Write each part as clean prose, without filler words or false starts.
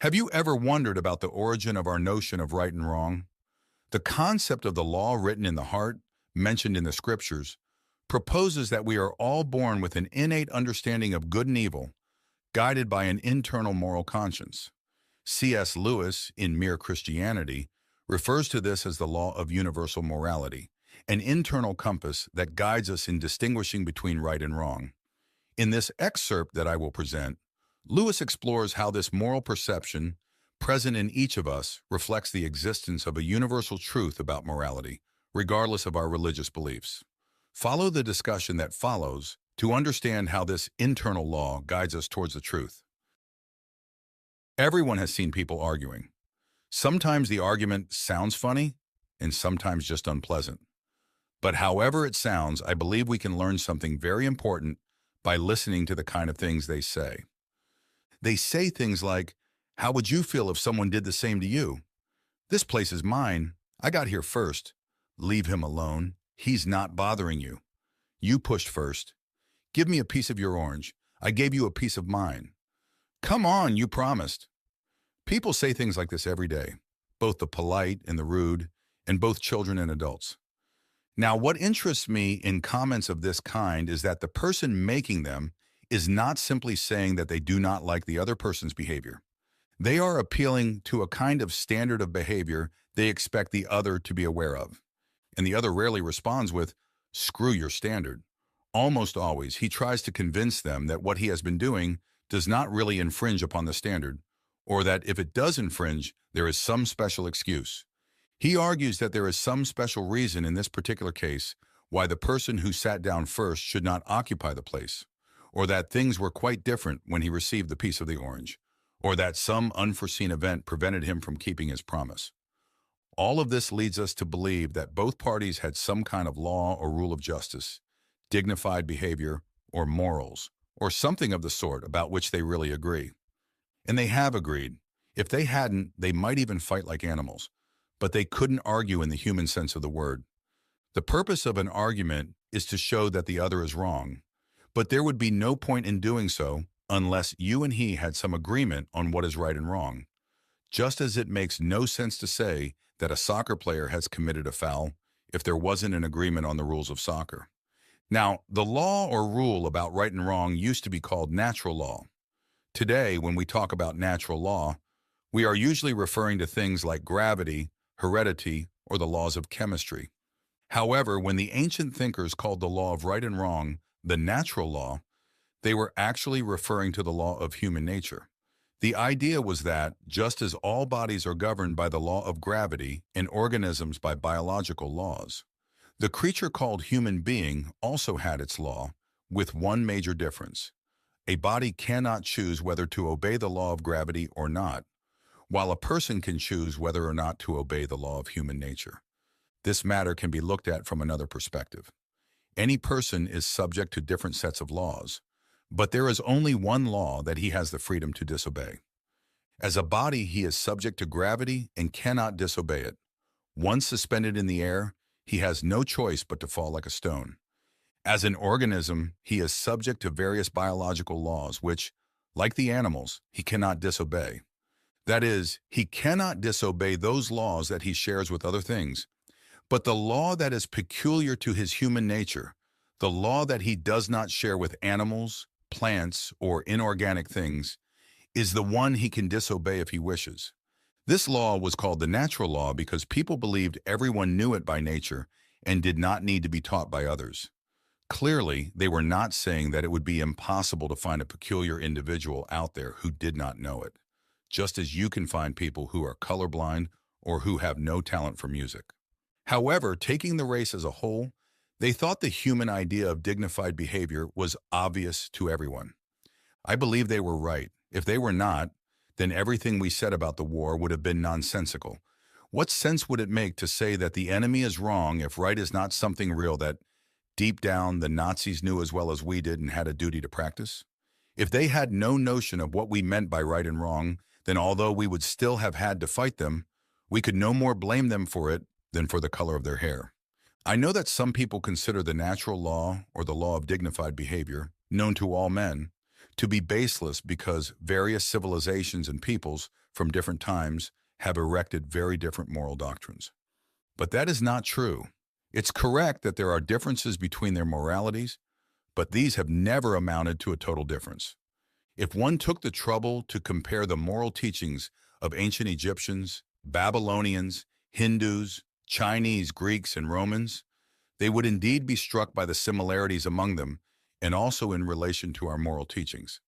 Have you ever wondered about the origin of our notion of right and wrong? The concept of the law written in the heart, mentioned in the scriptures, proposes that we are all born with an innate understanding of good and evil, guided by an internal moral conscience. C.S. Lewis, in Mere Christianity, refers to this as the law of universal morality, an internal compass that guides us in distinguishing between right and wrong. In this excerpt that I will present, Lewis explores how this moral perception, present in each of us, reflects the existence of a universal truth about morality, regardless of our religious beliefs. Follow the discussion that follows to understand how this internal law guides us towards the truth. Everyone has seen people arguing. Sometimes the argument sounds funny, and sometimes just unpleasant. But however it sounds, I believe we can learn something very important by listening to the kind of things they say. They say things like, "How would you feel if someone did the same to you? This place is mine. I got here first. Leave him alone. He's not bothering you. You pushed first. Give me a piece of your orange. I gave you a piece of mine. Come on, you promised." People say things like this every day, both the polite and the rude, and both children and adults. Now, what interests me in comments of this kind is that the person making them is not simply saying that they do not like the other person's behavior. They are appealing to a kind of standard of behavior they expect the other to be aware of. And the other rarely responds with, "Screw your standard." Almost always, he tries to convince them that what he has been doing does not really infringe upon the standard, or that if it does infringe, there is some special excuse. He argues that there is some special reason in this particular case why the person who sat down first should not occupy the place, or that things were quite different when he received the piece of the orange, or that some unforeseen event prevented him from keeping his promise. All of this leads us to believe that both parties had some kind of law or rule of justice, dignified behavior, or morals, or something of the sort about which they really agree. And they have agreed. If they hadn't, they might even fight like animals, but they couldn't argue in the human sense of the word. The purpose of an argument is to show that the other is wrong, but there would be no point in doing so unless you and he had some agreement on what is right and wrong. Just as it makes no sense to say that a soccer player has committed a foul if there wasn't an agreement on the rules of soccer. Now, the law or rule about right and wrong used to be called natural law. Today, when we talk about natural law, we are usually referring to things like gravity, heredity, or the laws of chemistry. However, when the ancient thinkers called the law of right and wrong the natural law, they were actually referring to the law of human nature. The idea was that, just as all bodies are governed by the law of gravity and organisms by biological laws, the creature called human being also had its law, with one major difference. A body cannot choose whether to obey the law of gravity or not, while a person can choose whether or not to obey the law of human nature. This matter can be looked at from another perspective. Any person is subject to different sets of laws, but there is only one law that he has the freedom to disobey. As a body, he is subject to gravity and cannot disobey it. Once suspended in the air, he has no choice but to fall like a stone. As an organism, he is subject to various biological laws which, like the animals, he cannot disobey. That is, he cannot disobey those laws that he shares with other things, but the law that is peculiar to his human nature, the law that he does not share with animals, plants, or inorganic things, is the one he can disobey if he wishes. This law was called the natural law because people believed everyone knew it by nature and did not need to be taught by others. Clearly, they were not saying that it would be impossible to find a peculiar individual out there who did not know it, just as you can find people who are colorblind or who have no talent for music. However, taking the race as a whole, they thought the human idea of dignified behavior was obvious to everyone. I believe they were right. If they were not, then everything we said about the war would have been nonsensical. What sense would it make to say that the enemy is wrong if right is not something real that, deep down, the Nazis knew as well as we did and had a duty to practice? If they had no notion of what we meant by right and wrong, then although we would still have had to fight them, we could no more blame them for it than for the color of their hair. I know that some people consider the natural law or the law of dignified behavior, known to all men, to be baseless because various civilizations and peoples from different times have erected very different moral doctrines. But that is not true. It's correct that there are differences between their moralities, but these have never amounted to a total difference. If one took the trouble to compare the moral teachings of ancient Egyptians, Babylonians, Hindus, Chinese, Greeks, and Romans, they would indeed be struck by the similarities among them and also in relation to our moral teachings.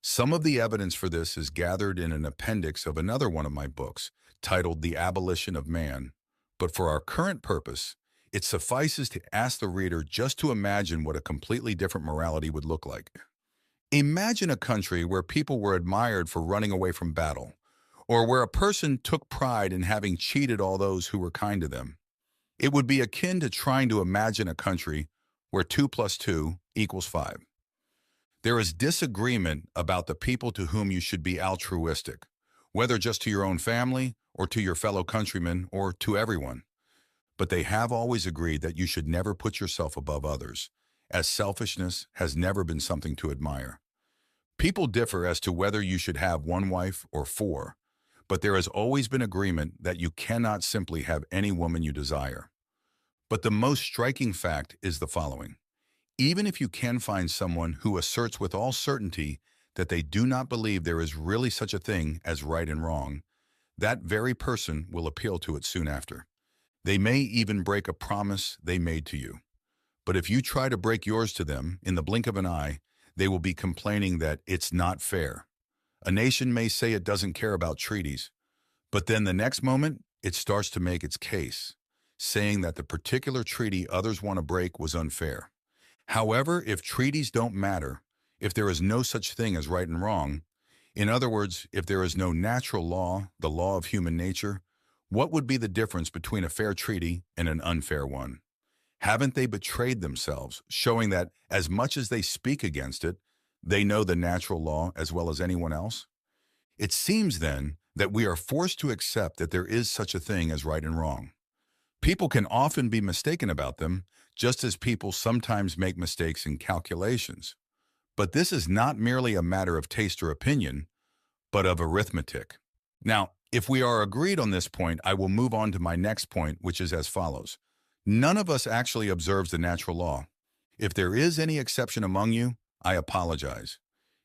Some of the evidence for this is gathered in an appendix of another one of my books, titled The Abolition of Man. But for our current purpose, it suffices to ask the reader just to imagine what a completely different morality would look like. Imagine a country where people were admired for running away from battle, or where a person took pride in having cheated all those who were kind to them. It would be akin to trying to imagine a country where 2 plus 2 equals 5. There is disagreement about the people to whom you should be altruistic, whether just to your own family or to your fellow countrymen or to everyone. But they have always agreed that you should never put yourself above others, as selfishness has never been something to admire. People differ as to whether you should have 1 wife or 4, but there has always been agreement that you cannot simply have any woman you desire. But the most striking fact is the following. Even if you can find someone who asserts with all certainty that they do not believe there is really such a thing as right and wrong, that very person will appeal to it soon after. They may even break a promise they made to you. But if you try to break yours to them in the blink of an eye, they will be complaining that it's not fair. A nation may say it doesn't care about treaties, but then the next moment, it starts to make its case, saying that the particular treaty others want to break was unfair. However, if treaties don't matter, if there is no such thing as right and wrong, in other words, if there is no natural law, the law of human nature, what would be the difference between a fair treaty and an unfair one? Haven't they betrayed themselves, showing that as much as they speak against it, they know the natural law as well as anyone else? It seems then that we are forced to accept that there is such a thing as right and wrong. People can often be mistaken about them, just as people sometimes make mistakes in calculations. But this is not merely a matter of taste or opinion, but of arithmetic. Now, if we are agreed on this point, I will move on to my next point, which is as follows. None of us actually observes the natural law. If there is any exception among you, I apologize.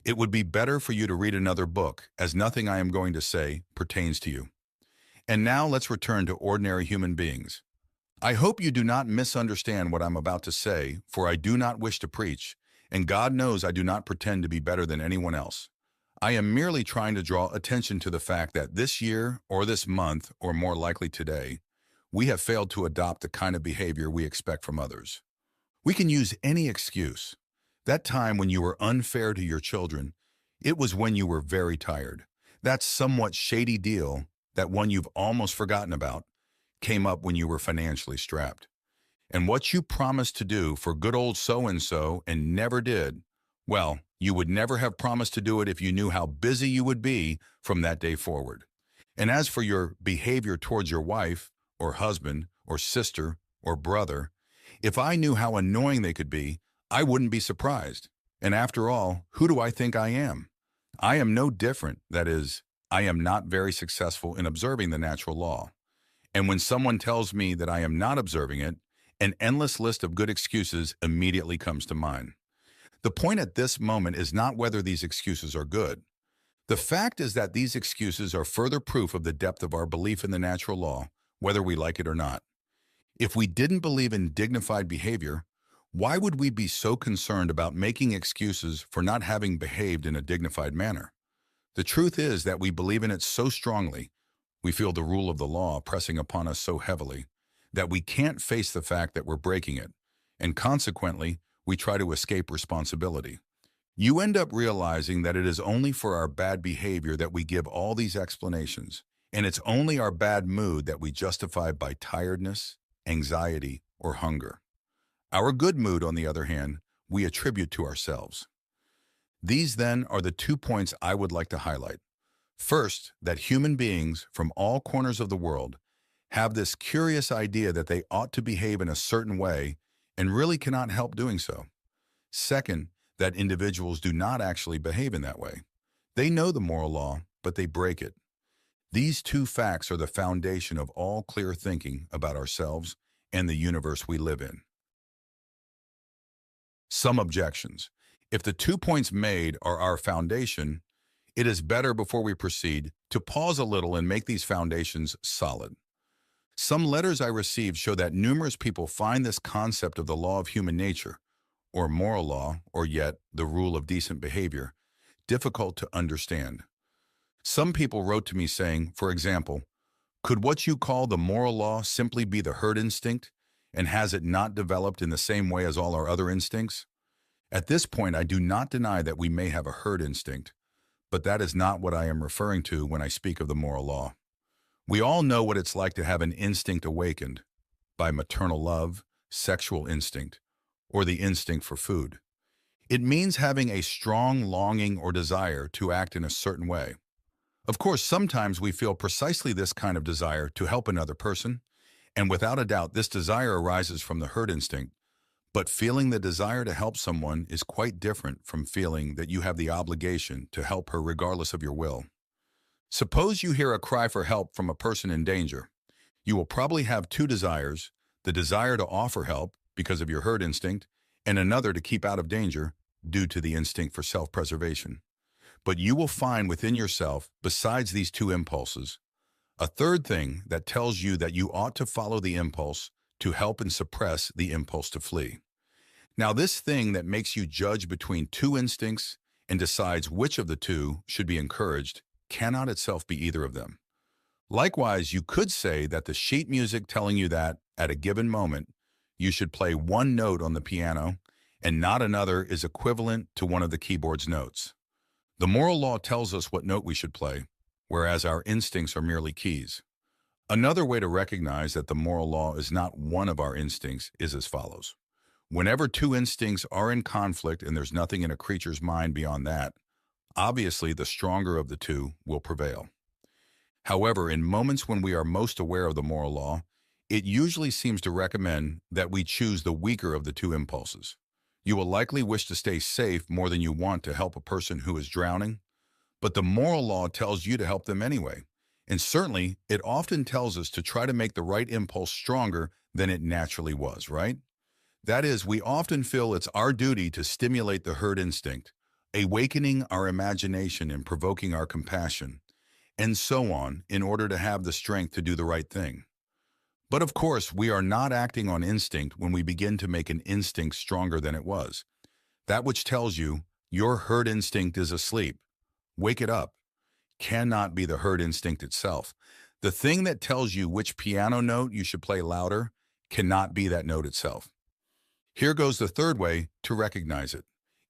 It would be better for you to read another book, as nothing I am going to say pertains to you. And now let's return to ordinary human beings. I hope you do not misunderstand what I'm about to say, for I do not wish to preach, and God knows I do not pretend to be better than anyone else. I am merely trying to draw attention to the fact that this year, or this month, or more likely today, we have failed to adopt the kind of behavior we expect from others. We can use any excuse. That time when you were unfair to your children, it was when you were very tired. That somewhat shady deal, that one you've almost forgotten about, came up when you were financially strapped. And what you promised to do for good old so-and-so and never did, well, you would never have promised to do it if you knew how busy you would be from that day forward. And as for your behavior towards your wife, or husband, or sister, or brother, if I knew how annoying they could be, I wouldn't be surprised. And after all, who do I think I am? I am no different, that is, I am not very successful in observing the natural law. And when someone tells me that I am not observing it, an endless list of good excuses immediately comes to mind. The point at this moment is not whether these excuses are good. The fact is that these excuses are further proof of the depth of our belief in the natural law, whether we like it or not. If we didn't believe in dignified behavior, why would we be so concerned about making excuses for not having behaved in a dignified manner? The truth is that we believe in it so strongly, we feel the rule of the law pressing upon us so heavily, that we can't face the fact that we're breaking it, and consequently, we try to escape responsibility. You end up realizing that it is only for our bad behavior that we give all these explanations, and it's only our bad mood that we justify by tiredness, anxiety, or hunger. Our good mood, on the other hand, we attribute to ourselves. These, then, are the 2 points I would like to highlight. First, that human beings from all corners of the world have this curious idea that they ought to behave in a certain way and really cannot help doing so. Second, that individuals do not actually behave in that way. They know the moral law, but they break it. These two facts are the foundation of all clear thinking about ourselves and the universe we live in. Some objections. If the 2 points made are our foundation, it is better before we proceed to pause a little and make these foundations solid. Some letters I received show that numerous people find this concept of the law of human nature, or moral law, or yet the rule of decent behavior, difficult to understand. Some people wrote to me saying, for example, could what you call the moral law simply be the herd instinct, and has it not developed in the same way as all our other instincts? At this point, I do not deny that we may have a herd instinct, but that is not what I am referring to when I speak of the moral law. We all know what it's like to have an instinct awakened by maternal love, sexual instinct, or the instinct for food. It means having a strong longing or desire to act in a certain way. Of course, sometimes we feel precisely this kind of desire to help another person, and without a doubt, this desire arises from the herd instinct. But feeling the desire to help someone is quite different from feeling that you have the obligation to help her regardless of your will. Suppose you hear a cry for help from a person in danger. You will probably have two desires, the desire to offer help because of your herd instinct, and another to keep out of danger due to the instinct for self-preservation. But you will find within yourself, besides these two impulses, a third thing that tells you that you ought to follow the impulse to help and suppress the impulse to flee. Now, this thing that makes you judge between two instincts and decides which of the two should be encouraged cannot itself be either of them. Likewise, you could say that the sheet music telling you that, at a given moment, you should play one note on the piano and not another is equivalent to one of the keyboard's notes. The moral law tells us what note we should play, whereas our instincts are merely keys. Another way to recognize that the moral law is not one of our instincts is as follows. Whenever two instincts are in conflict and there's nothing in a creature's mind beyond that, obviously the stronger of the two will prevail. However, in moments when we are most aware of the moral law, it usually seems to recommend that we choose the weaker of the two impulses. You will likely wish to stay safe more than you want to help a person who is drowning, but the moral law tells you to help them anyway. And certainly, it often tells us to try to make the right impulse stronger than it naturally was, right? That is, we often feel it's our duty to stimulate the herd instinct, awakening our imagination and provoking our compassion, and so on, in order to have the strength to do the right thing. But of course, we are not acting on instinct when we begin to make an instinct stronger than it was. That which tells you your herd instinct is asleep, wake it up, cannot be the herd instinct itself. The thing that tells you which piano note you should play louder cannot be that note itself. Here goes the third way to recognize it.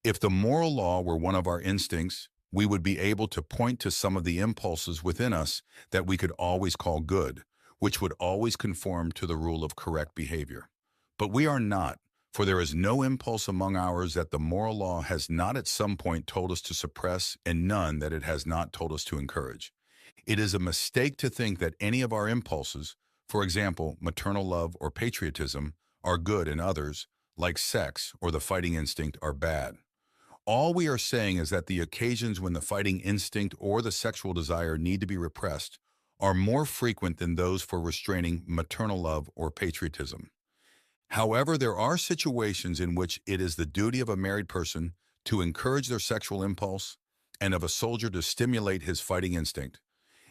If the moral law were one of our instincts, we would be able to point to some of the impulses within us that we could always call good, which would always conform to the rule of correct behavior. But we are not, for there is no impulse among ours that the moral law has not at some point told us to suppress and none that it has not told us to encourage. It is a mistake to think that any of our impulses, for example, maternal love or patriotism, are good and others, like sex or the fighting instinct, are bad. All we are saying is that the occasions when the fighting instinct or the sexual desire need to be repressed are more frequent than those for restraining maternal love or patriotism. However, there are situations in which it is the duty of a married person to encourage their sexual impulse and of a soldier to stimulate his fighting instinct.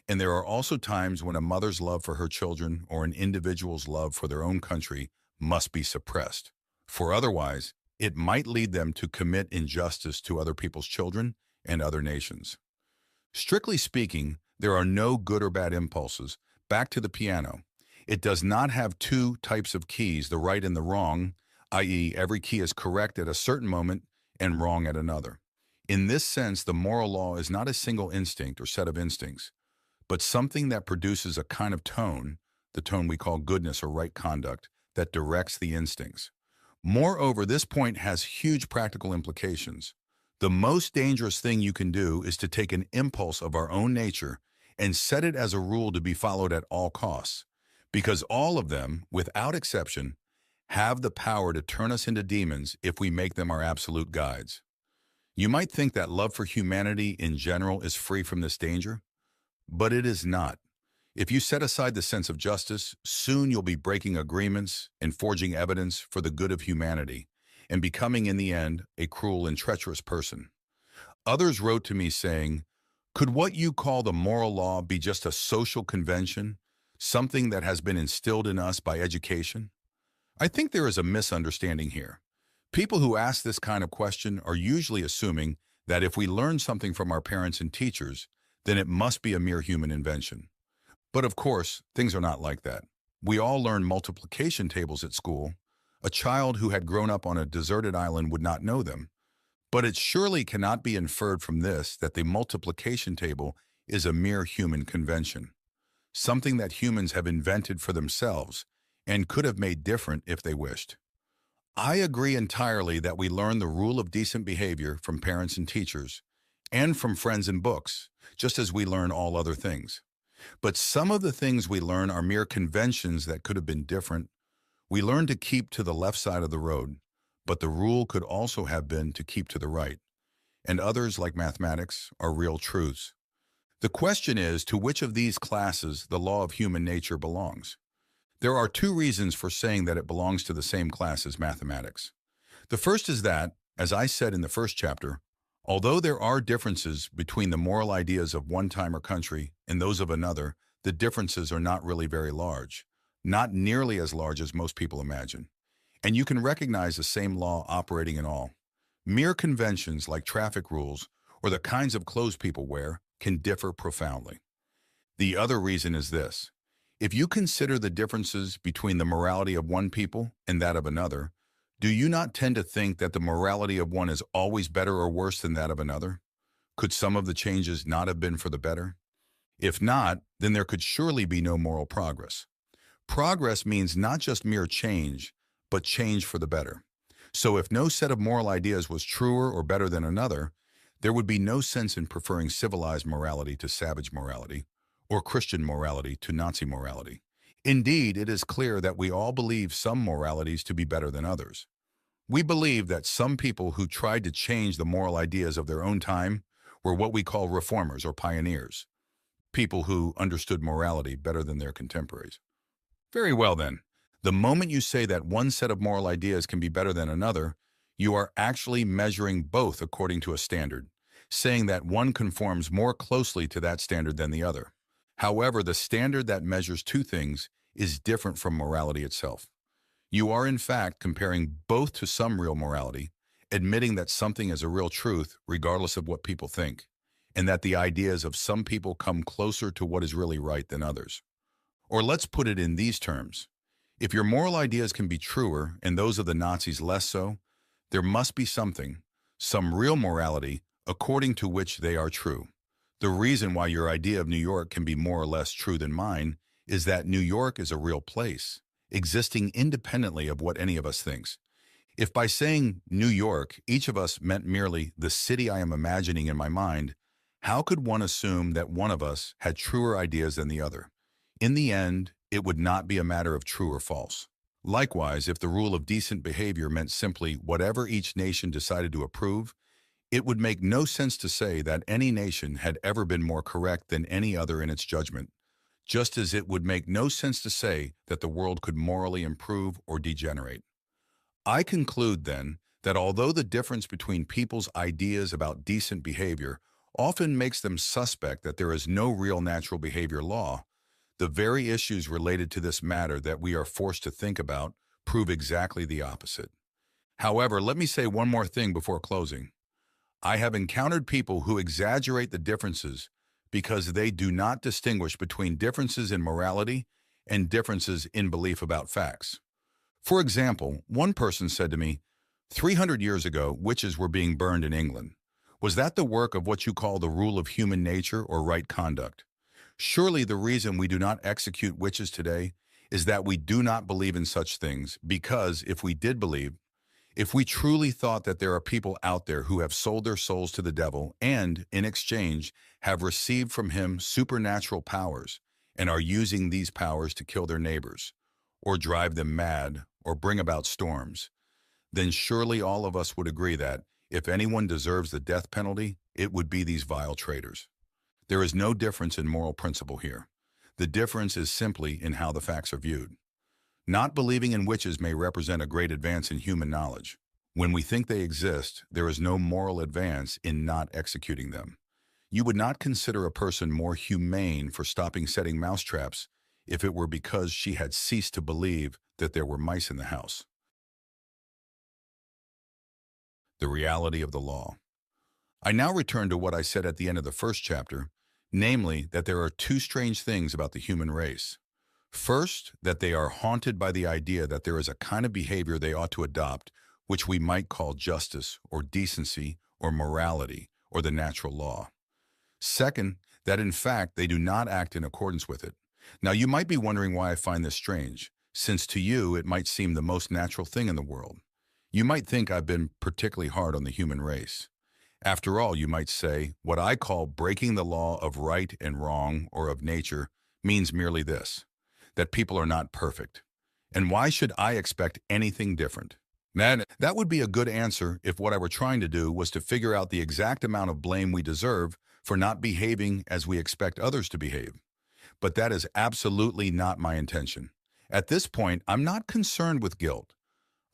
And there are also times when a mother's love for her children or an individual's love for their own country must be suppressed. For otherwise, it might lead them to commit injustice to other people's children and other nations. Strictly speaking, there are no good or bad impulses. Back to the piano. It does not have two types of keys, the right and the wrong, i.e., every key is correct at a certain moment and wrong at another. In this sense, the moral law is not a single instinct or set of instincts, but something that produces a kind of tone, the tone we call goodness or right conduct, that directs the instincts. Moreover, this point has huge practical implications. The most dangerous thing you can do is to take an impulse of our own nature and set it as a rule to be followed at all costs, because all of them, without exception, have the power to turn us into demons if we make them our absolute guides. You might think that love for humanity in general is free from this danger, but it is not. If you set aside the sense of justice, soon you'll be breaking agreements and forging evidence for the good of humanity, and becoming in the end a cruel and treacherous person. Others wrote to me saying, "Could what you call the moral law be just a social convention, something that has been instilled in us by education?" I think there is a misunderstanding here. People who ask this kind of question are usually assuming that if we learn something from our parents and teachers, then it must be a mere human invention. But of course, things are not like that. We all learn multiplication tables at school. A child who had grown up on a deserted island would not know them. But it surely cannot be inferred from this that the multiplication table is a mere human convention, something that humans have invented for themselves and could have made different if they wished. I agree entirely that we learn the rule of decent behavior from parents and teachers, and from friends and books, just as we learn all other things. But some of the things we learn are mere conventions that could have been different. We learn to keep to the left side of the road, but the rule could also have been to keep to the right. And others, like mathematics, are real truths. The question is, to which of these classes the law of human nature belongs? There are two reasons for saying that it belongs to the same class as mathematics. The first is that, as I said in the first chapter, although there are differences between the moral ideas of one time or country and those of another, the differences are not really very large, not nearly as large as most people imagine. And you can recognize the same law operating in all. Mere conventions like traffic rules or the kinds of clothes people wear can differ profoundly. The other reason is this. If you consider the differences between the morality of one people and that of another, do you not tend to think that the morality of one is always better or worse than that of another? Could some of the changes not have been for the better? If not, then there could surely be no moral progress. Progress means not just mere change, but change for the better. So if no set of moral ideas was truer or better than another, there would be no sense in preferring civilized morality to savage morality, or Christian morality to Nazi morality. Indeed, it is clear that we all believe some moralities to be better than others. We believe that some people who tried to change the moral ideas of their own time were what we call reformers or pioneers, people who understood morality better than their contemporaries. Very well then, the moment you say that one set of moral ideas can be better than another, you are actually measuring both according to a standard, saying that one conforms more closely to that standard than the other. However, the standard that measures two things is different from morality itself. You are in fact comparing both to some real morality, admitting that something is a real truth regardless of what people think, and that the ideas of some people come closer to what is really right than others. Or let's put it in these terms. If your moral ideas can be truer and those of the Nazis less so, there must be something, some real morality, according to which they are true. The reason why your idea of New York can be more or less true than mine is that New York is a real place, existing independently of what any of us thinks. If by saying New York, each of us meant merely the city I am imagining in my mind, how could one assume that one of us had truer ideas than the other? In the end, it would not be a matter of true or false. Likewise, if the rule of decent behavior meant simply whatever each nation decided to approve, it would make no sense to say that any nation had ever been more correct than any other in its judgment, just as it would make no sense to say that the world could morally improve or degenerate. I conclude, then, that although the difference between people's ideas about decent behavior often makes them suspect that there is no real natural behavior law, the very issues related to this matter that we are forced to think about prove exactly the opposite. However, let me say one more thing before closing. I have encountered people who exaggerate the differences because they do not distinguish between differences in morality and differences in belief about facts. For example, one person said to me, 300 years ago, witches were being burned in England. Was that the work of what you call the rule of human nature or right conduct? Surely the reason we do not execute witches today is that we do not believe in such things, because if we did believe, if we truly thought that there are people out there who have sold their souls to the devil and, in exchange, have received from him supernatural powers and are using these powers to kill their neighbors, or drive them mad, or bring about storms, then surely all of us would agree that, if anyone deserves the death penalty, it would be these vile traitors. There is no difference in moral principle here. The difference is simply in how the facts are viewed. Not believing in witches may represent a great advance in human knowledge. When we think they exist, there is no moral advance in not executing them. You would not consider a person more humane for stopping setting mousetraps if it were because she had ceased to believe that there were mice in the house. The reality of the law. I now return to what I said at the end of the first chapter, namely that there are two strange things about the human race. First, that they are haunted by the idea that there is a kind of behavior they ought to adopt, which we might call justice or decency or morality or the natural law. Second, that in fact they do not act in accordance with it. Now you might be wondering why I find this strange, since to you it might seem the most natural thing in the world. You might think I've been particularly hard on the human race. After all, you might say, what I call breaking the law of right and wrong or of nature means merely this, that people are not perfect. And why should I expect anything different? That would be a good answer if what I were trying to do was to figure out the exact amount of blame we deserve for not behaving as we expect others to behave. But that is absolutely not my intention. At this point, I'm not concerned with guilt.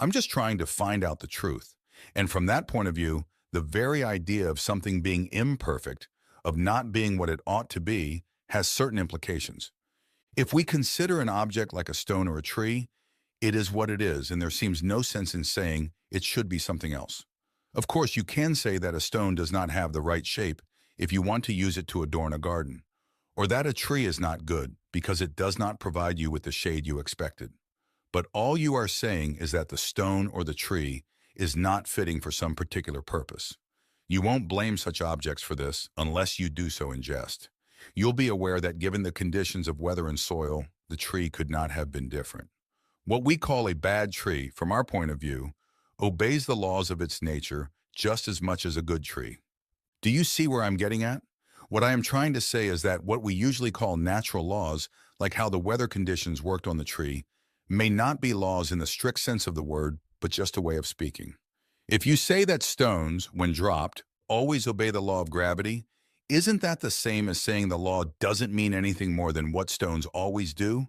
I'm just trying to find out the truth. And from that point of view, the very idea of something being imperfect, of not being what it ought to be, has certain implications. If we consider an object like a stone or a tree, it is what it is, and there seems no sense in saying it should be something else. Of course, you can say that a stone does not have the right shape if you want to use it to adorn a garden, or that a tree is not good because it does not provide you with the shade you expected. But all you are saying is that the stone or the tree is not fitting for some particular purpose. You won't blame such objects for this unless you do so in jest. You'll be aware that given the conditions of weather and soil, the tree could not have been different. What we call a bad tree, from our point of view, obeys the laws of its nature just as much as a good tree. Do you see where I'm getting at? What I am trying to say is that what we usually call natural laws, like how the weather conditions worked on the tree, may not be laws in the strict sense of the word, but just a way of speaking. If you say that stones, when dropped, always obey the law of gravity, isn't that the same as saying the law doesn't mean anything more than what stones always do?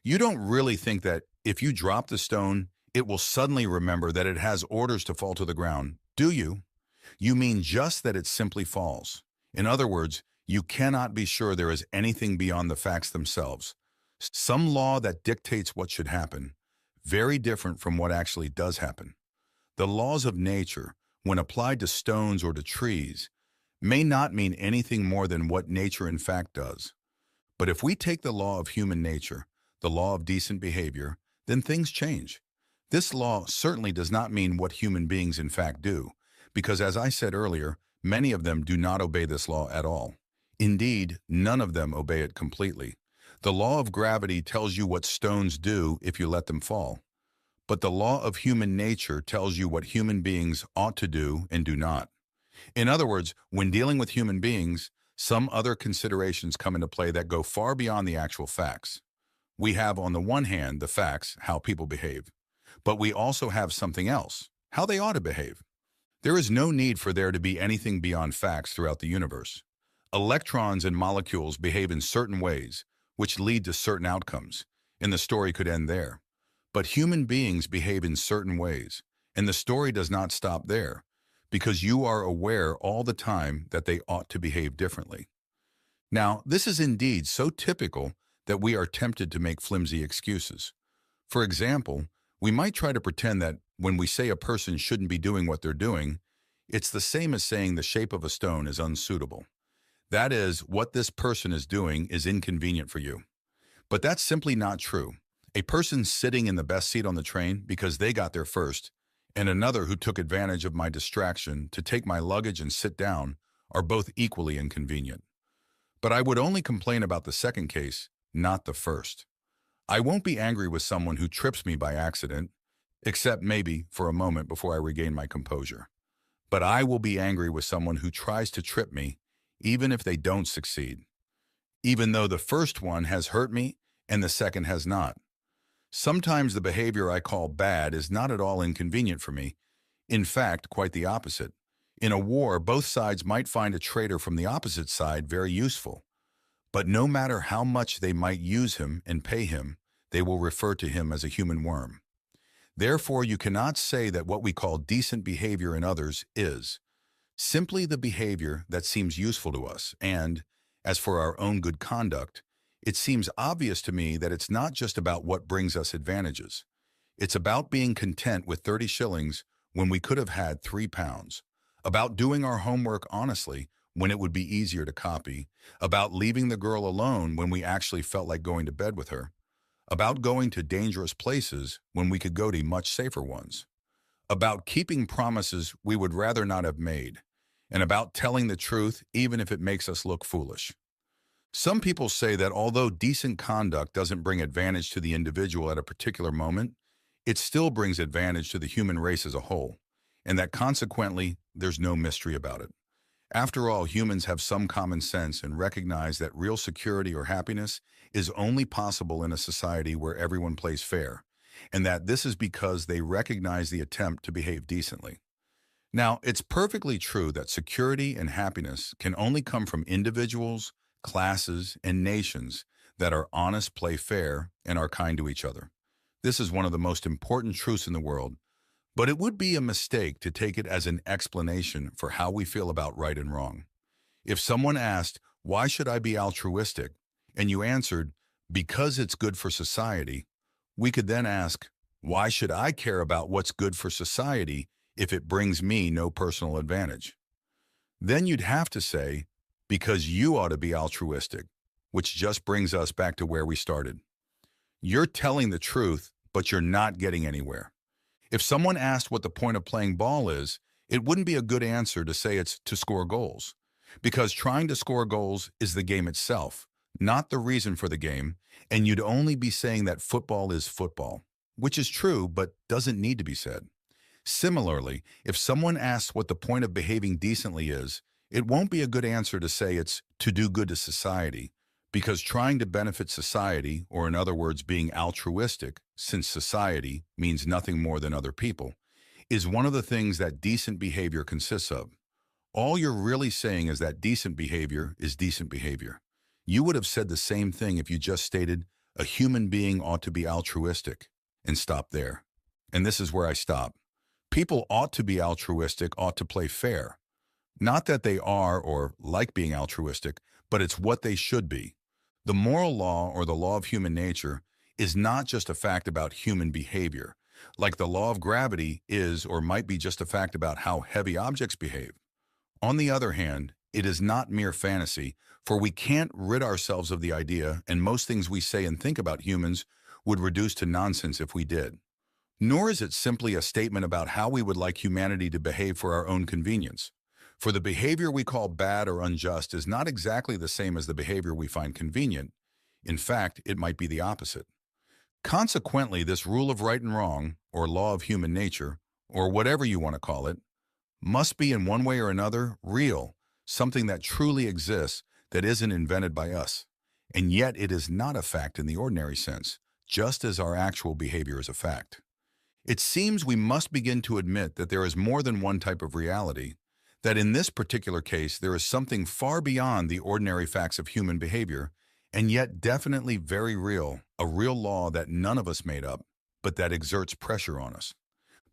You don't really think that if you drop the stone, it will suddenly remember that it has orders to fall to the ground, do you? You mean just that it simply falls. In other words, you cannot be sure there is anything beyond the facts themselves. Some law that dictates what should happen, very different from what actually does happen. The laws of nature, when applied to stones or to trees, may not mean anything more than what nature in fact does. But if we take the law of human nature, the law of decent behavior, then things change. This law certainly does not mean what human beings in fact do, because as I said earlier, many of them do not obey this law at all. Indeed, none of them obey it completely. The law of gravity tells you what stones do if you let them fall. But the law of human nature tells you what human beings ought to do and do not. In other words, when dealing with human beings, some other considerations come into play that go far beyond the actual facts. We have, on the one hand, the facts, how people behave. But we also have something else, how they ought to behave. There is no need for there to be anything beyond facts throughout the universe. Electrons and molecules behave in certain ways, which lead to certain outcomes, and the story could end there. But human beings behave in certain ways, and the story does not stop there, because you are aware all the time that they ought to behave differently. Now, this is indeed so typical that we are tempted to make flimsy excuses. For example, we might try to pretend that when we say a person shouldn't be doing what they're doing, it's the same as saying the shape of a stone is unsuitable. That is, what this person is doing is inconvenient for you. But that's simply not true. A person sitting in the best seat on the train because they got there first, and another who took advantage of my distraction to take my luggage and sit down, are both equally inconvenient. But I would only complain about the second case, not the first. I won't be angry with someone who trips me by accident, except maybe for a moment before I regain my composure. But I will be angry with someone who tries to trip me, even if they don't succeed, even though the first one has hurt me and the second has not. Sometimes the behavior I call bad is not at all inconvenient for me. In fact, quite the opposite. In a war, both sides might find a traitor from the opposite side very useful, but no matter how much they might use him and pay him, they will refer to him as a human worm. Therefore, you cannot say that what we call decent behavior in others is simply the behavior that seems useful to us, and, as for our own good conduct, it seems obvious to me that it's not just about what brings us advantages. It's about being content with 30 shillings when we could have had £3, about doing our homework honestly when it would be easier to copy, about leaving the girl alone when we actually felt like going to bed with her, about going to dangerous places when we could go to much safer ones, about keeping promises we would rather not have made, and about telling the truth even if it makes us look foolish. Some people say that although decent conduct doesn't bring advantage to the individual at a particular moment, it still brings advantage to the human race as a whole, and that consequently, there's no mystery about it. After all, humans have some common sense and recognize that real security or happiness is only possible in a society where everyone plays fair, and that this is because they recognize the attempt to behave decently. Now, it's perfectly true that security and happiness can only come from individuals, classes, and nations that are honest, play fair, and are kind to each other. This is one of the most important truths in the world, but it would be a mistake to take it as an explanation for how we feel about right and wrong. If someone asked, "Why should I be altruistic?" and you answered, "Because it's good for society," we could then ask, "Why should I care about what's good for society if it brings me no personal advantage?" Then you'd have to say, "Because you ought to be altruistic," which just brings us back to where we started. You're telling the truth, but you're not getting anywhere. If someone asked what the point of playing ball is, it wouldn't be a good answer to say it's to score goals, because trying to score goals is the game itself, not the reason for the game, and you'd only be saying that football is football, which is true but doesn't need to be said. Similarly, if someone asks what the point of behaving decently is, it won't be a good answer to say it's to do good to society, because trying to benefit society, or in other words, being altruistic, since society means nothing more than other people, is one of the things that decent behavior consists of. All you're really saying is that decent behavior is decent behavior. You would have said the same thing if you just stated, "A human being ought to be altruistic," and stopped there. And this is where I stop. People ought to be altruistic, ought to play fair. Not that they are or like being altruistic, but it's what they should be. The moral law, or the law of human nature, is not just a fact about human behavior, like the law of gravity is or might be just a fact about how heavy objects behave. On the other hand, it is not mere fantasy, for we can't rid ourselves of the idea, and most things we say and think about humans would reduce to nonsense if we did. Nor is it simply a statement about how we would like humanity to behave for our own convenience. For the behavior we call bad or unjust is not exactly the same as the behavior we find convenient. In fact, it might be the opposite. Consequently, this rule of right and wrong, or law of human nature, or whatever you want to call it, must be in one way or another real, something that truly exists that isn't invented by us. And yet it is not a fact in the ordinary sense, just as our actual behavior is a fact. It seems we must begin to admit that there is more than one type of reality, that in this particular case there is something far beyond the ordinary facts of human behavior, and yet definitely very real, a real law that none of us made up, but that exerts pressure on us.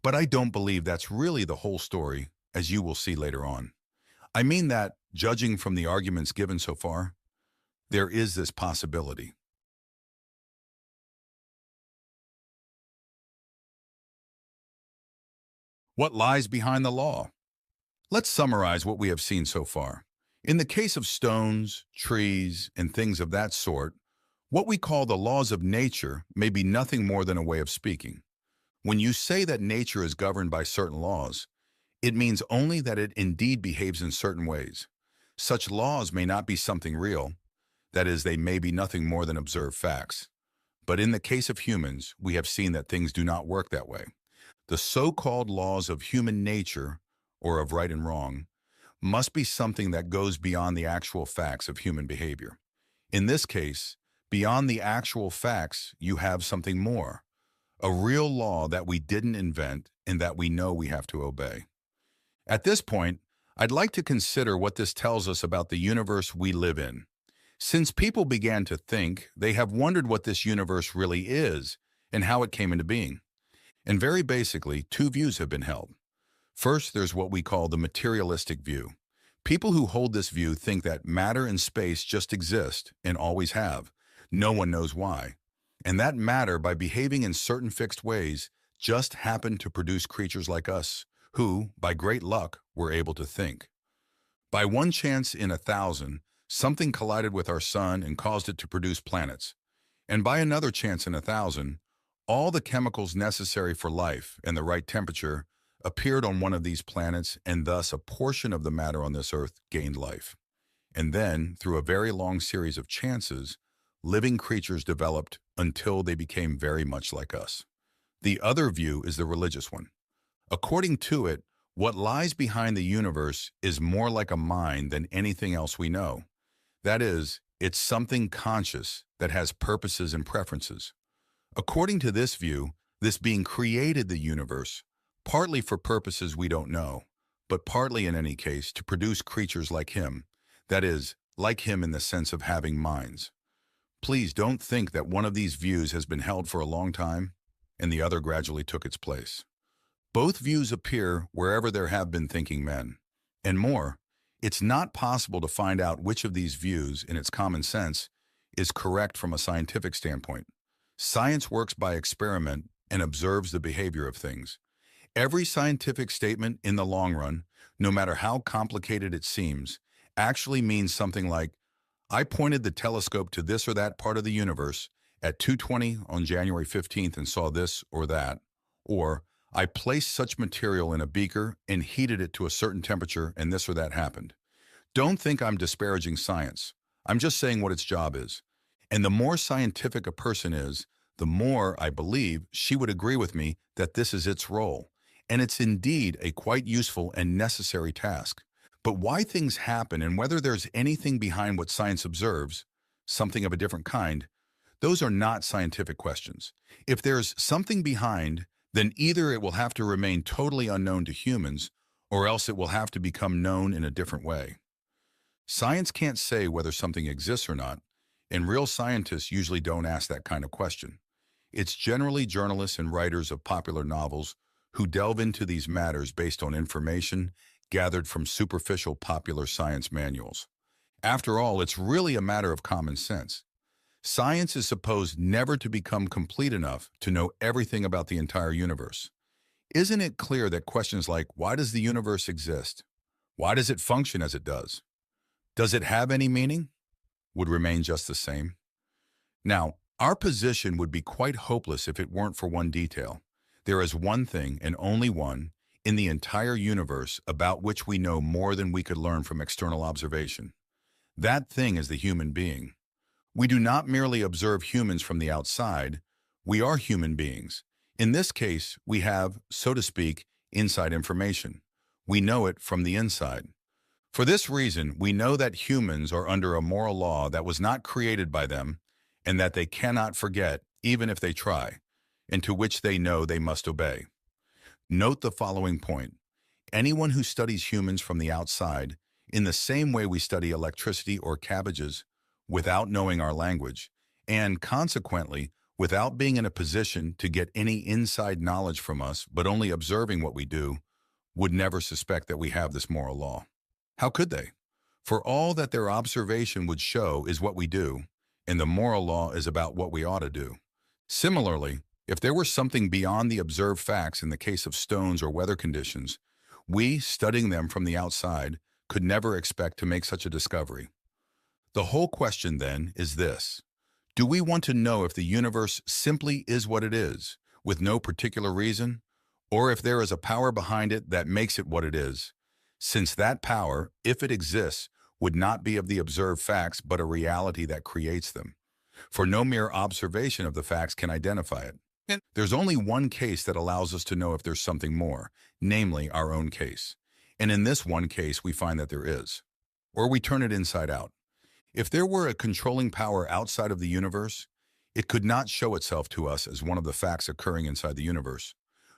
But I don't believe that's really the whole story, as you will see later on. I mean that, judging from the arguments given so far, there is this possibility. What lies behind the law? Let's summarize what we have seen so far. In the case of stones, trees, and things of that sort, what we call the laws of nature may be nothing more than a way of speaking. When you say that nature is governed by certain laws, it means only that it indeed behaves in certain ways. Such laws may not be something real, that is, they may be nothing more than observed facts. But in the case of humans, we have seen that things do not work that way. The so-called laws of human nature, or of right and wrong, must be something that goes beyond the actual facts of human behavior. In this case, beyond the actual facts, you have something more, a real law that we didn't invent and that we know we have to obey. At this point, I'd like to consider what this tells us about the universe we live in. Since people began to think, they have wondered what this universe really is and how it came into being. And very basically, two views have been held. First, there's what we call the materialistic view. People who hold this view think that matter and space just exist and always have. No one knows why. And that matter, by behaving in certain fixed ways, just happened to produce creatures like us, who, by great luck, were able to think. By one chance in 1,000, something collided with our sun and caused it to produce planets. And by another chance in 1,000, all the chemicals necessary for life and the right temperature appeared on one of these planets, and thus a portion of the matter on this Earth gained life. And then, through a very long series of chances, living creatures developed until they became very much like us. The other view is the religious one. According to it, what lies behind the universe is more like a mind than anything else we know. That is, it's something conscious that has purposes and preferences. According to this view, this being created the universe, partly for purposes we don't know, but partly in any case to produce creatures like him, that is, like him in the sense of having minds. Please don't think that one of these views has been held for a long time and the other gradually took its place. Both views appear wherever there have been thinking men. And more, it's not possible to find out which of these views, in its common sense, is correct from a scientific standpoint. Science works by experiment and observes the behavior of things. Every scientific statement in the long run, no matter how complicated it seems, actually means something like, I pointed the telescope to this or that part of the universe at 2:20 on January 15th and saw this or that, or I placed such material in a beaker and heated it to a certain temperature and this or that happened. Don't think I'm disparaging science. I'm just saying what its job is. And the more scientific a person is, the more, I believe, she would agree with me that this is its role. And it's indeed a quite useful and necessary task. But why things happen and whether there's anything behind what science observes, something of a different kind, those are not scientific questions. If there's something behind, then either it will have to remain totally unknown to humans, or else it will have to become known in a different way. Science can't say whether something exists or not, and real scientists usually don't ask that kind of question. It's generally journalists and writers of popular novels who delve into these matters based on information gathered from superficial popular science manuals. After all, it's really a matter of common sense. Science is supposed never to become complete enough to know everything about the entire universe. Isn't it clear that questions like, why does the universe exist? Why does it function as it does? Does it have any meaning? Would remain just the same. Now, our position would be quite hopeless if it weren't for one detail. There is one thing, and only one, in the entire universe about which we know more than we could learn from external observation. That thing is the human being. We do not merely observe humans from the outside, we are human beings. In this case, we have, so to speak, inside information. We know it from the inside. For this reason, we know that humans are under a moral law that was not created by them and that they cannot forget, even if they try, and to which they know they must obey. Note the following point. Anyone who studies humans from the outside, in the same way we study electricity or cabbages, without knowing our language, and consequently, without being in a position to get any inside knowledge from us, but only observing what we do, would never suspect that we have this moral law. How could they? For all that their observation would show is what we do, and the moral law is about what we ought to do. Similarly, if there were something beyond the observed facts in the case of stones or weather conditions, we, studying them from the outside, could never expect to make such a discovery. The whole question, then, is this. Do we want to know if the universe simply is what it is, with no particular reason, or if there is a power behind it that makes it what it is, since that power, if it exists, would not be of the observed facts but a reality that creates them? For no mere observation of the facts can identify it. There's only one case that allows us to know if there's something more, namely our own case. And in this one case, we find that there is. Or we turn it inside out. If there were a controlling power outside of the universe, it could not show itself to us as one of the facts occurring inside the universe.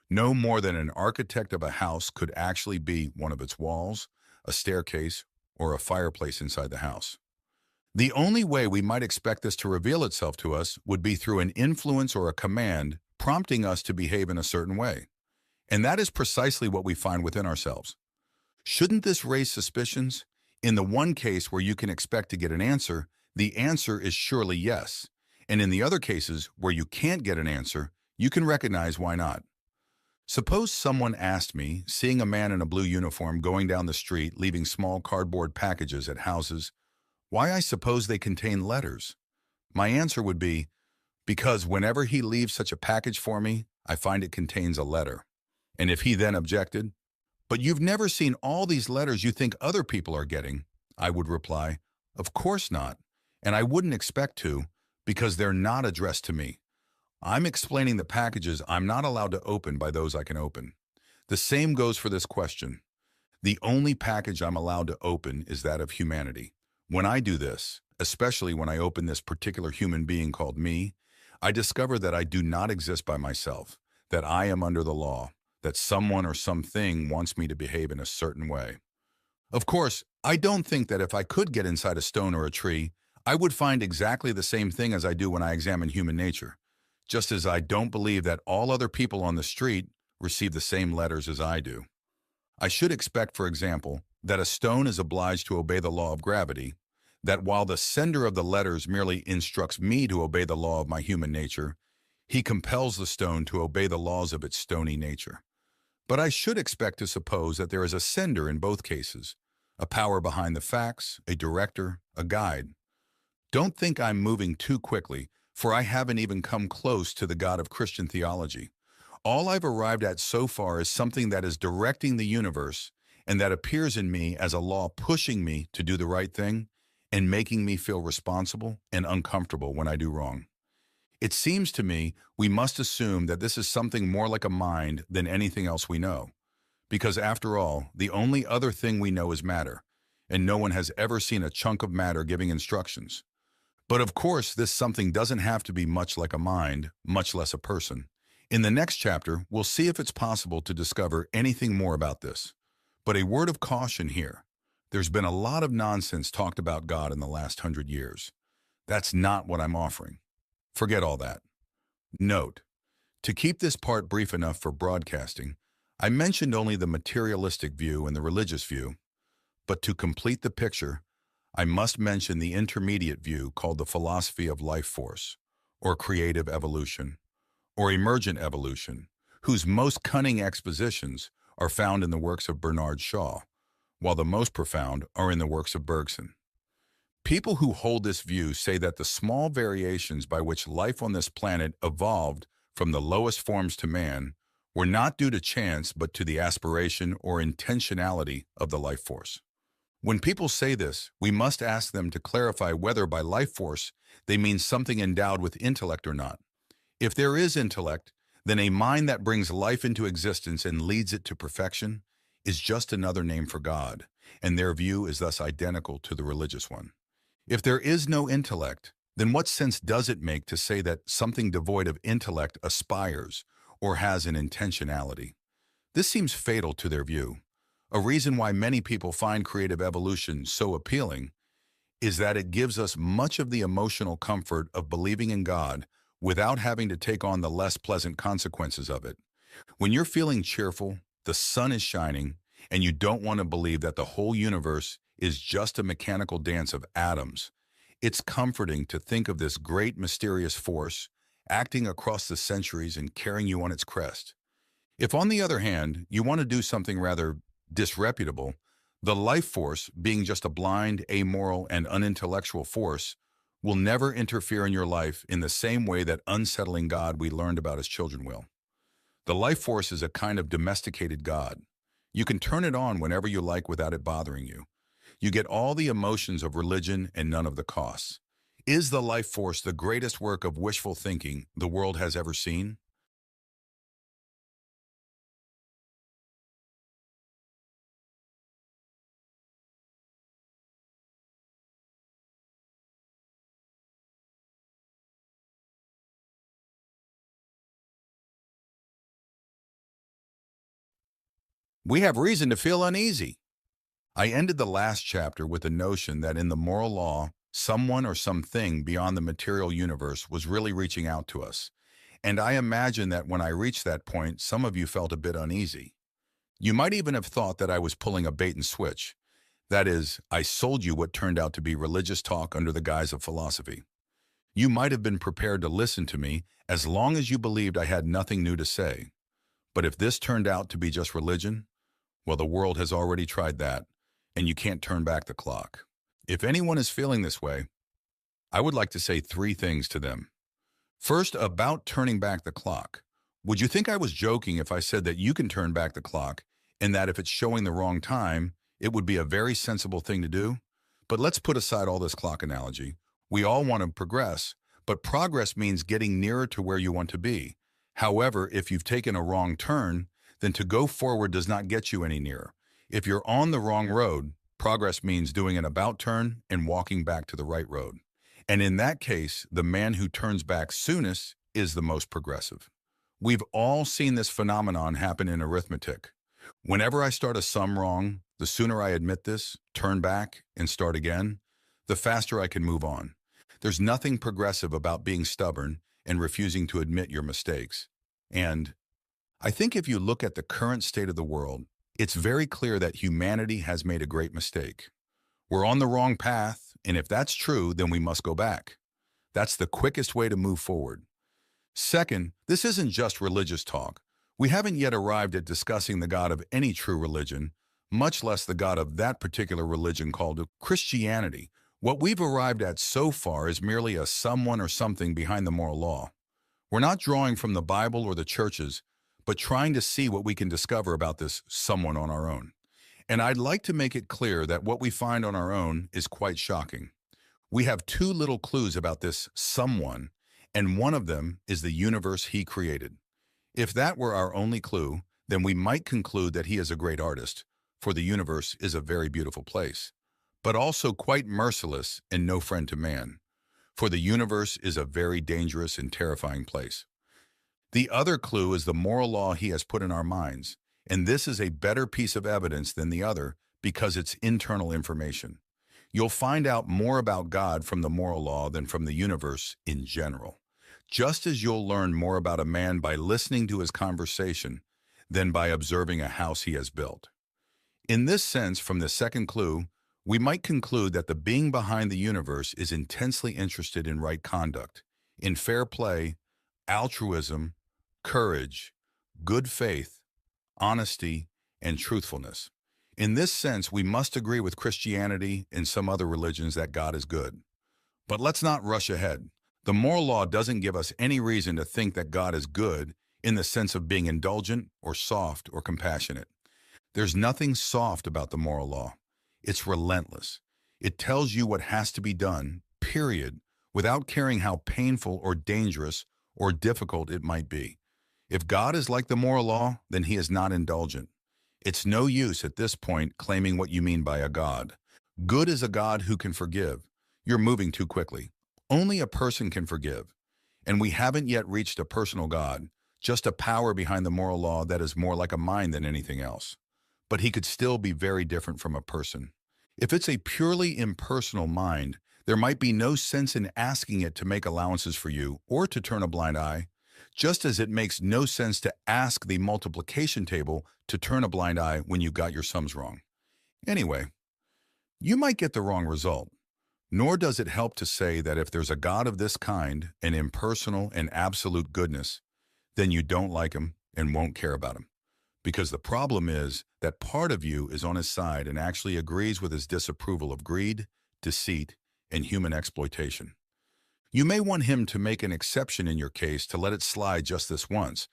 No more than an architect of a house could actually be one of its walls, a staircase, or a fireplace inside the house. The only way we might expect this to reveal itself to us would be through an influence or a command prompting us to behave in a certain way. And that is precisely what we find within ourselves. Shouldn't this raise suspicions? In the one case where you can expect to get an answer, the answer is surely yes. And in the other cases where you can't get an answer, you can recognize why not. Suppose someone asked me, seeing a man in a blue uniform going down the street leaving small cardboard packages at houses, why I suppose they contain letters. My answer would be, because whenever he leaves such a package for me, I find it contains a letter. And if he then objected, "But you've never seen all these letters you think other people are getting," I would reply, "Of course not, and I wouldn't expect to, because they're not addressed to me. I'm explaining the packages I'm not allowed to open by those I can open." The same goes for this question. The only package I'm allowed to open is that of humanity. When I do this, especially when I open this particular human being called me, I discover that I do not exist by myself, that I am under the law, that someone or something wants me to behave in a certain way. Of course, I don't think that if I could get inside a stone or a tree, I would find exactly the same thing as I do when I examine human nature, just as I don't believe that all other people on the street receive the same letters as I do. I should expect, for example, that a stone is obliged to obey the law of gravity, that while the sender of the letters merely instructs me to obey the law of my human nature, he compels the stone to obey the laws of its stony nature. But I should expect to suppose that there is a sender in both cases, a power behind the facts, a director, a guide. Don't think I'm moving too quickly, for I haven't even come close to the God of Christian theology. All I've arrived at so far is something that is directing the universe and that appears in me as a law pushing me to do the right thing and making me feel responsible and uncomfortable when I do wrong. It seems to me we must assume that this is something more like a mind than anything else we know. Because after all, the only other thing we know is matter, and no one has ever seen a chunk of matter giving instructions. But of course, this something doesn't have to be much like a mind, much less a person. In the next chapter, we'll see if it's possible to discover anything more about this. But a word of caution here. There's been a lot of nonsense talked about God in the last 100 years. That's not what I'm offering. Forget all that. Note, to keep this part brief enough for broadcasting, I mentioned only the materialistic view and the religious view, but to complete the picture, I must mention the intermediate view called the philosophy of life force, or creative evolution, or emergent evolution, whose most cunning expositions are found in the works of Bernard Shaw, while the most profound are in the works of Bergson. People who hold this view say that the small variations by which life on this planet evolved from the lowest forms to man were not due to chance but to the aspiration or intentionality of the life force. When people say this, we must ask them to clarify whether by life force they mean something endowed with intellect or not. If there is intellect, then a mind that brings life into existence and leads it to perfection is just another name for God, and their view is thus identical to the religious one. If there is no intellect, then what sense does it make to say that something devoid of intellect aspires or has an intentionality? This seems fatal to their view. A reason why many people find creative evolution so appealing is that it gives us much of the emotional comfort of believing in God without having to take on the less pleasant consequences of it. When you're feeling cheerful, the sun is shining, and you don't want to believe that the whole universe is just a mechanical dance of atoms, it's comforting to think of this great mysterious force acting across the centuries and carrying you on its crest. If, on the other hand, you want to do something rather disreputable, the life force, being just a blind, amoral, and unintellectual force, will never interfere in your life in the same way that unsettling God we learned about as children will. The life force is a kind of domesticated God. You can turn it on whenever you like without it bothering you. You get all the emotions of religion and none of the costs. Is the life force the greatest work of wishful thinking the world has ever seen? We have reason to feel uneasy. I ended the last chapter with the notion that in the moral law, someone or something beyond the material universe was really reaching out to us. And I imagine that when I reached that point, some of you felt a bit uneasy. You might even have thought that I was pulling a bait and switch. That is, I sold you what turned out to be religious talk under the guise of philosophy. You might have been prepared to listen to me as long as you believed I had nothing new to say. But if this turned out to be just religion, well, the world has already tried that, and you can't turn back the clock. If anyone is feeling this way, I would like to say three things to them. First, about turning back the clock. Would you think I was joking if I said that you can turn back the clock and that if it's showing the wrong time, it would be a very sensible thing to do? But let's put aside all this clock analogy. We all want to progress, but progress means getting nearer to where you want to be. However, if you've taken a wrong turn, then to go forward does not get you any nearer. If you're on the wrong road, progress means doing an about turn and walking back to the right road. And in that case, the man who turns back soonest is the most progressive. We've all seen this phenomenon happen in arithmetic. Whenever I start a sum wrong, the sooner I admit this, turn back, and start again, the faster I can move on. There's nothing progressive about being stubborn and refusing to admit your mistakes. And I think if you look at the current state of the world, it's very clear that humanity has made a great mistake. We're on the wrong path, and if that's true, then we must go back. That's the quickest way to move forward. Second, this isn't just religious talk. We haven't yet arrived at discussing the God of any true religion, much less the God of that particular religion called Christianity. What we've arrived at so far is merely a someone or something behind the moral law. We're not drawing from the Bible or the churches, but trying to see what we can discover about this someone on our own. And I'd like to make it clear that what we find on our own is quite shocking. We have two little clues about this someone, and one of them is the universe he created. If that were our only clue, then we might conclude that he is a great artist, for the universe is a very beautiful place, but also quite merciless and no friend to man, for the universe is a very dangerous and terrifying place. The other clue is the moral law he has put in our minds, and this is a better piece of evidence than the other because it's internal information. You'll find out more about God from the moral law than from the universe in general. Just as you'll learn more about a man by listening to his conversation than by observing a house he has built. In this sense, from the second clue, we might conclude that the being behind the universe is intensely interested in right conduct, in fair play, altruism, courage, good faith, honesty, and truthfulness. In this sense, we must agree with Christianity and some other religions that God is good. But let's not rush ahead. The moral law doesn't give us any reason to think that God is good in the sense of being indulgent or soft or compassionate. There's nothing soft about the moral law. It's relentless. It tells you what has to be done, period, without caring how painful or dangerous or difficult it might be. If God is like the moral law, then he is not indulgent. It's no use at this point claiming what you mean by a God. Good is a God who can forgive. You're moving too quickly. Only a person can forgive. And we haven't yet reached a personal God, just a power behind the moral law that is more like a mind than anything else. But he could still be very different from a person. If it's a purely impersonal mind, there might be no sense in asking it to make allowances for you or to turn a blind eye, just as it makes no sense to ask the multiplication table to turn a blind eye when you got your sums wrong. Anyway, you might get the wrong result. Nor does it help to say that if there's a God of this kind, an impersonal and absolute goodness, then you don't like him and won't care about him. Because the problem is that part of you is on his side and actually agrees with his disapproval of greed, deceit, and human exploitation. You may want him to make an exception in your case to let it slide just this once,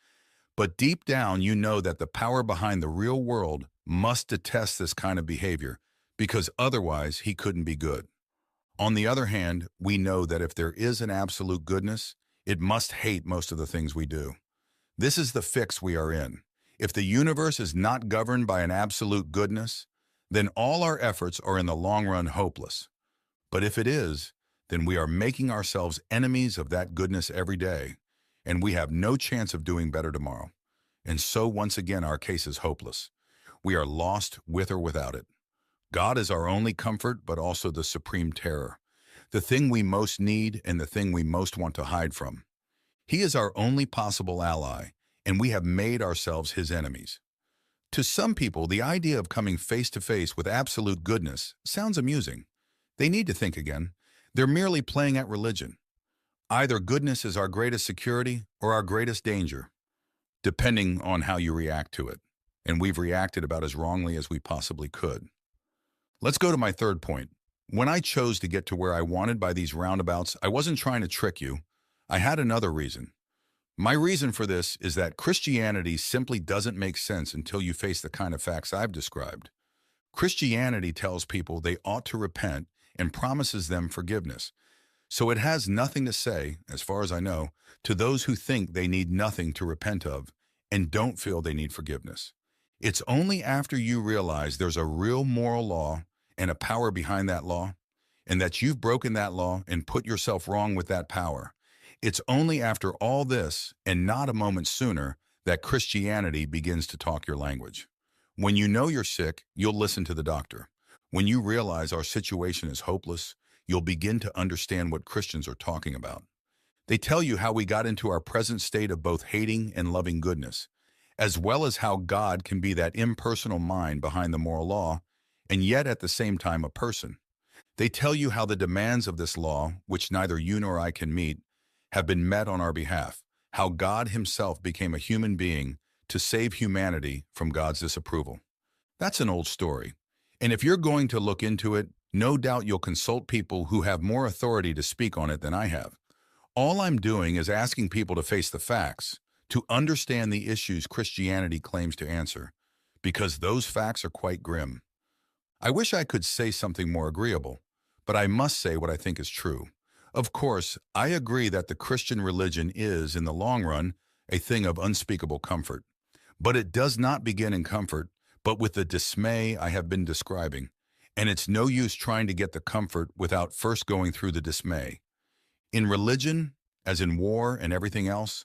but deep down you know that the power behind the real world must detest this kind of behavior because otherwise he couldn't be good. On the other hand, we know that if there is an absolute goodness, it must hate most of the things we do. This is the fix we are in. If the universe is not governed by an absolute goodness, then all our efforts are in the long run hopeless. But if it is, then we are making ourselves enemies of that goodness every day, and we have no chance of doing better tomorrow. And so once again, our case is hopeless. We are lost with or without it. God is our only comfort, but also the supreme terror, the thing we most need and the thing we most want to hide from. He is our only possible ally, and we have made ourselves his enemies. To some people, the idea of coming face to face with absolute goodness sounds amusing. They need to think again. They're merely playing at religion. Either goodness is our greatest security or our greatest danger, depending on how you react to it. And we've reacted about as wrongly as we possibly could. Let's go to my third point. When I chose to get to where I wanted by these roundabouts, I wasn't trying to trick you. I had another reason. My reason for this is that Christianity simply doesn't make sense until you face the kind of facts I've described. Christianity tells people they ought to repent and promises them forgiveness. So it has nothing to say, as far as I know, to those who think they need nothing to repent of and don't feel they need forgiveness. It's only after you realize there's a real moral law and a power behind that law, and that you've broken that law and put yourself wrong with that power. It's only after all this, and not a moment sooner, that Christianity begins to talk your language. When you know you're sick, you'll listen to the doctor. When you realize our situation is hopeless, you'll begin to understand what Christians are talking about. They tell you how we got into our present state of both hating and loving goodness, as well as how God can be that impersonal mind behind the moral law, and yet at the same time a person. They tell you how the demands of this law, which neither you nor I can meet, have been met on our behalf, how God himself became a human being to save humanity from God's disapproval. That's an old story. And if you're going to look into it, no doubt you'll consult people who have more authority to speak on it than I have. All I'm doing is asking people to face the facts, to understand the issues Christianity claims to answer, because those facts are quite grim. I wish I could say something more agreeable, but I must say what I think is true. Of course, I agree that the Christian religion is, in the long run, a thing of unspeakable comfort. But it does not begin in comfort, but with the dismay I have been describing. And it's no use trying to get the comfort without first going through the dismay. In religion, as in war and everything else,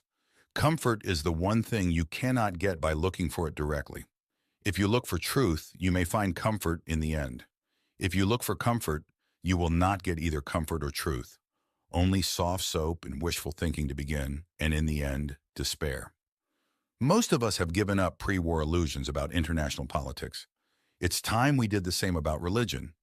comfort is the one thing you cannot get by looking for it directly. If you look for truth, you may find comfort in the end. If you look for comfort, you will not get either comfort or truth. Only soft soap and wishful thinking to begin, and in the end, despair. Most of us have given up pre-war illusions about international politics. It's time we did the same about religion.